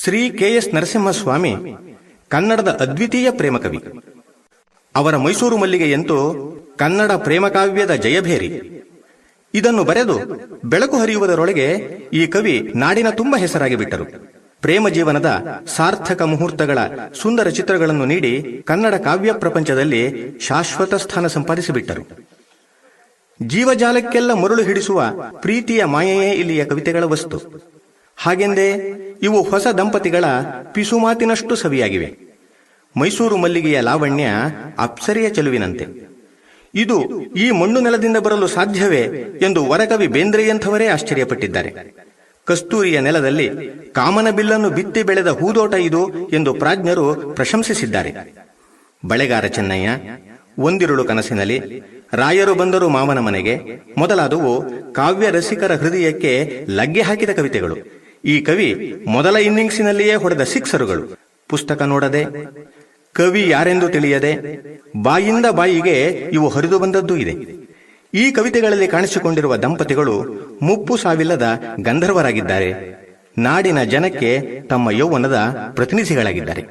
Shri KS. Narasimhaswamy ಕನ್ನಡದ ಅದ್ವಿತೀಯ ಪ್ರೇಮಕವಿ. ಅವರ ಮೈಸೂರು ಮಲ್ಲಿಗೆಯಂತೂ ಕನ್ನಡ ಪ್ರೇಮಕಾವ್ಯದ ಜಯಭೇರಿ. ಇದನ್ನು ಬರೆದು ಬೆಳಕು ಹರಿಯುವುದರೊಳಗೆ ಈ ಕವಿ ನಾಡಿನ ತುಂಬ ಹೆಸರಾಗಿ ಬಿಟ್ಟರು. ಪ್ರೇಮ ಜೀವನದ ಸಾರ್ಥಕ ಮುಹೂರ್ತಗಳ ಸುಂದರ ಚಿತ್ರಗಳನ್ನು ನೀಡಿ ಕನ್ನಡ ಕಾವ್ಯ ಪ್ರಪಂಚದಲ್ಲಿ ಶಾಶ್ವತ ಸ್ಥಾನ ಸಂಪಾದಿಸಿಬಿಟ್ಟರು. ಜೀವಜಾಲಕ್ಕೆಲ್ಲ ಮರುಳು ಹಿಡಿಸುವ ಪ್ರೀತಿಯ ಮಾಯೆಯೇ ಇಲ್ಲಿಯ ಕವಿತೆಗಳ ವಸ್ತು. ಹಾಗೆಂದೇ ಇವು ಹೊಸ ದಂಪತಿಗಳ ಪಿಸುಮಾತಿನಷ್ಟು ಸವಿಯಾಗಿವೆ. ಮೈಸೂರು ಮಲ್ಲಿಗೆಯ ಲಾವಣ್ಯ ಅಪ್ಸರೆಯ ಚೆಲುವಿನಂತೆ. ಇದು ಈ ಮಣ್ಣು ನೆಲದಿಂದ ಬರಲು ಸಾಧ್ಯವೇ ಎಂದು ವರಕವಿ ಬೇಂದ್ರೆಯಂಥವರೇ ಆಶ್ಚರ್ಯಪಟ್ಟಿದ್ದಾರೆ. ಕಸ್ತೂರಿಯ ನೆಲದಲ್ಲಿ ಕಾಮನ ಬಿಲ್ಲನ್ನು ಬಿತ್ತಿ ಬೆಳೆದ ಹೂದೋಟ ಇದು ಎಂದು ಪ್ರಾಜ್ಞರು ಪ್ರಶಂಸಿಸಿದ್ದಾರೆ. ಬಳೆಗಾರ ಚೆನ್ನಯ್ಯ, ಒಂದಿರುಳು ಕನಸಿನಲ್ಲಿ, ರಾಯರು ಬಂದರು ಮಾವನ ಮನೆಗೆ ಮೊದಲಾದವು ಕಾವ್ಯ ರಸಿಕರ ಹೃದಯಕ್ಕೆ ಲಗ್ಗೆ ಹಾಕಿದ ಕವಿತೆಗಳು. ಈ ಕವಿ ಮೊದಲ ಇನ್ನಿಂಗ್ಸಿನಲ್ಲಿಯೇ ಹೊಡೆದ ಸಿಕ್ಸರುಗಳು. ಪುಸ್ತಕ ನೋಡದೆ, ಕವಿ ಯಾರೆಂದು ತಿಳಿಯದೆ, ಬಾಯಿಂದ ಬಾಯಿಗೆ ಇವು ಹರಿದು ಬಂದದ್ದೂ ಇದೆ. ಈ ಕವಿತೆಗಳಲ್ಲಿ ಕಾಣಿಸಿಕೊಂಡಿರುವ ದಂಪತಿಗಳು ಮುಪ್ಪು ಸಾವಿಲ್ಲದ ಗಂಧರ್ವರಾಗಿದ್ದಾರೆ. ನಾಡಿನ ಜನಕ್ಕೆ ತಮ್ಮ ಯೌವನದ ಪ್ರತಿನಿಧಿಗಳಾಗಿದ್ದಾರೆ.